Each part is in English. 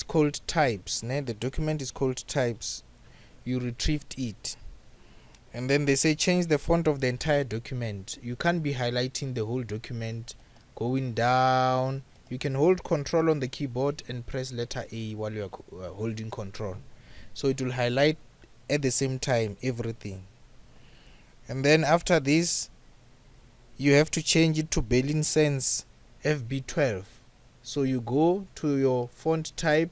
called types. The document is called types. You retrieved it. And then they say change the font of the entire document. You can't be highlighting the whole document, going down. You can hold control on the keyboard and press letter A while you are holding control. So it will highlight at the same time everything. And then after this, you have to change it to Berlin Sans FB12. So you go to your font type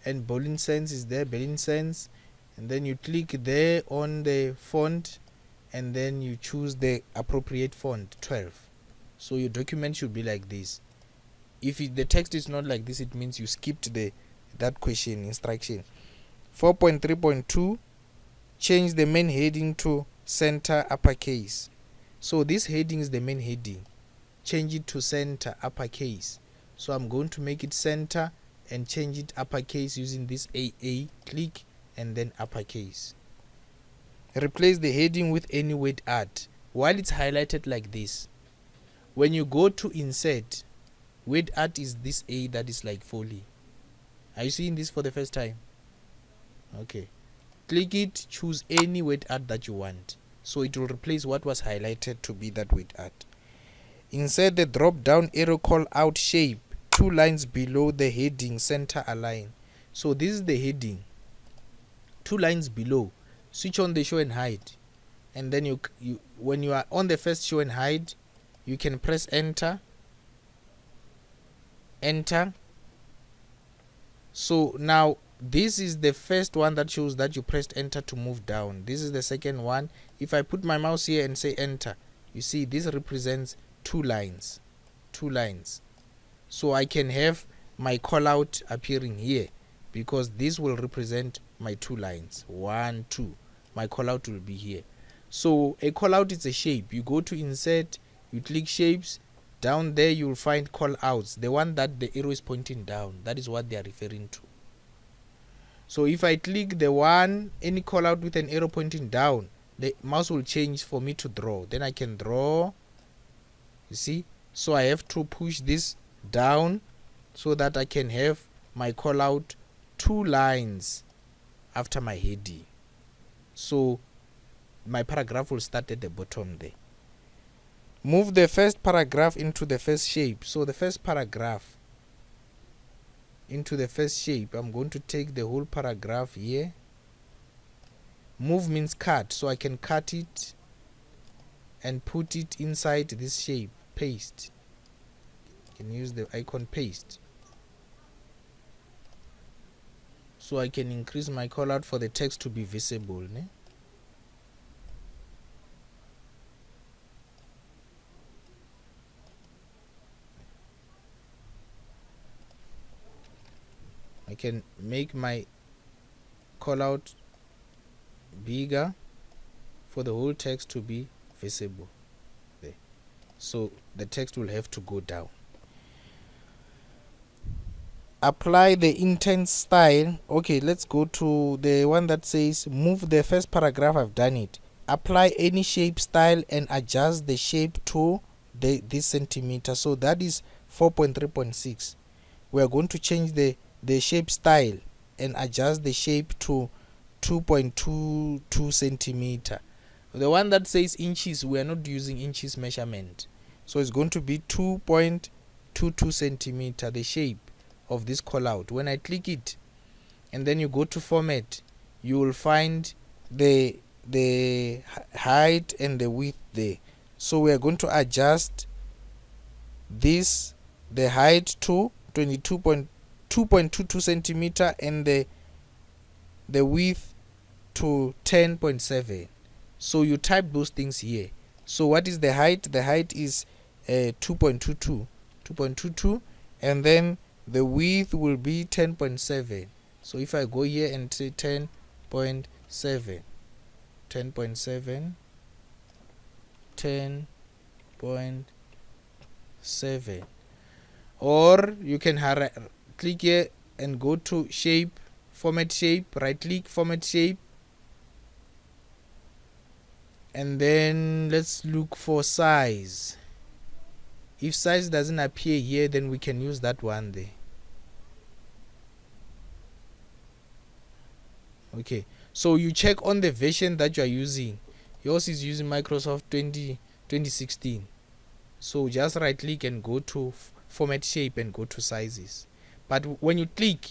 and Berlin Sans is there, Berlin Sans, and then you click there on the font and then you choose the appropriate font 12. So your document should be like this. If the text is not like this, it means you skipped that question instruction. 4.3.2, change the main heading to center uppercase. So this heading is the main heading. Change it to center uppercase. So I'm going to make it center and change it uppercase using this AA. Click and then uppercase. Replace the heading with any word art while it's highlighted like this. When you go to insert, word art is this A that is like Foley. Are you seeing this for the first time? Okay. Click it, choose any word art that you want. So it will replace what was highlighted to be that word art. Insert the drop down arrow call out shape 2 lines below the heading center align. So this is the heading. 2 lines below. Switch on the show and hide. And then you when you are on the first show and hide, you can press enter. Enter. So now this is the first one that shows that you pressed enter to move down. This is the second one. If I put my mouse here and say enter, you see this represents 2 lines. 2 lines. So I can have my call out appearing here because this will represent my 2 lines. 1, 2. My call out will be here. So a call out is a shape. You go to insert, you click shapes. Down there you will find call outs. The one that the arrow is pointing down. That is what they are referring to. So if I click the one, any call out with an arrow pointing down, the mouse will change for me to draw. Then I can draw. You see? So I have to push this down so that I can have my call out 2 lines after my heading. So my paragraph will start at the bottom there. Move the first paragraph into the first shape. So the first paragraph into the first shape, I'm going to take the whole paragraph here. Move means cut, so I can cut it and put it inside this shape. Paste. You can use the icon paste. So I can increase my call out for the text to be visible. I can make my call out bigger for the whole text to be visible there. So the text will have to go down. Apply the intent style. Okay, let's go to the one that says move the first paragraph. I've done it. Apply any shape style and adjust the shape to this centimeter. So that is 4.3.6. We are going to change the shape style and adjust the shape to 2.22 centimeter. The one that says inches, we are not using inches measurement. So it's going to be 2.22 centimeter, the shape of this call out. When I click it and then you go to format, you will find the height and the width there. So we are going to adjust this, the height to 2.22 centimeter and the width to 10.7. So you type those things here. So what is the height? The height is 2.22, and then the width will be 10.7. So if I go here and say 10.7, 10.7, or you can click here and go to shape, format shape, right click, format shape, and then let's look for size. If size doesn't appear here, then we can use that one there. Okay, so you check on the version that you are using. Yours is using Microsoft 2016. So just right click and go to format shape and go to sizes. But when you click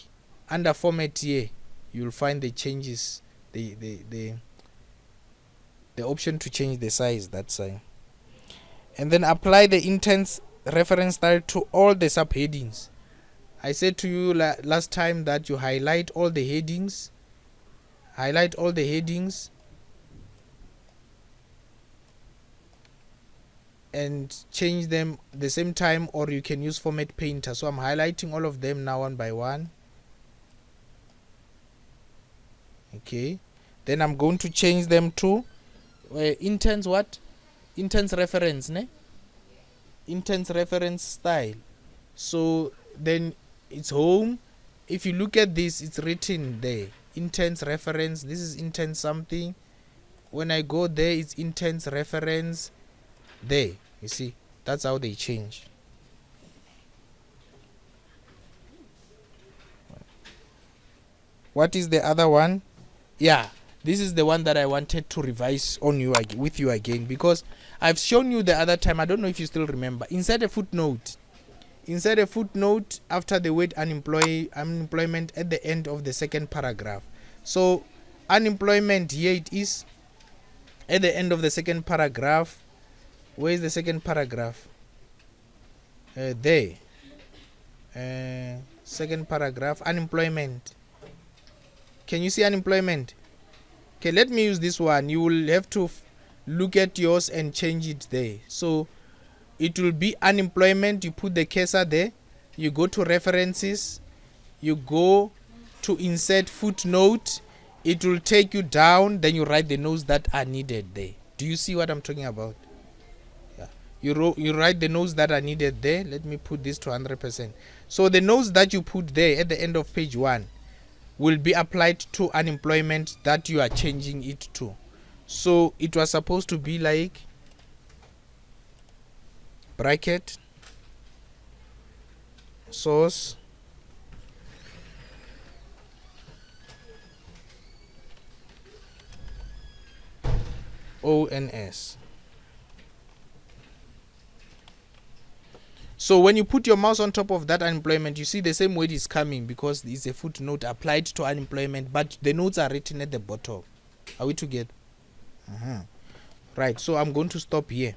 under format here, you'll find the changes, the option to change the size, that side. And then apply the intense reference style to all the subheadings. I said to you last time that you highlight all the headings, and change them the same time, or you can use format painter. So I'm highlighting all of them now one by one. Okay, then I'm going to change them to intense reference, intense reference style. So then it's home. If you look at this, it's written there, intense reference. This is intense something. When I go there, it's intense reference there. You see, that's how they change. What is the other one? Yeah, this is the one that I wanted to revise on you with you again, because I've shown you the other time. I don't know if you still remember. Inside a footnote after the word unemployment at the end of the second paragraph. So unemployment, here it is at the end of the second paragraph. Where is the second paragraph? There. Second paragraph, unemployment. Can you see unemployment? Okay, let me use this one. You will have to look at yours and change it there. So it will be unemployment. You put the cursor there. You go to references. You go to insert footnote. It will take you down. Then you write the notes that are needed there. Do you see what I'm talking about? Yeah. You write the notes that are needed there. Let me put this to 100%. So the notes that you put there at the end of page 1 will be applied to unemployment that you are changing it to. So it was supposed to be like bracket source ONS. So when you put your mouse on top of that unemployment, you see the same word is coming because it's a footnote applied to unemployment, but the notes are written at the bottom. Are we together? Right, so I'm going to stop here.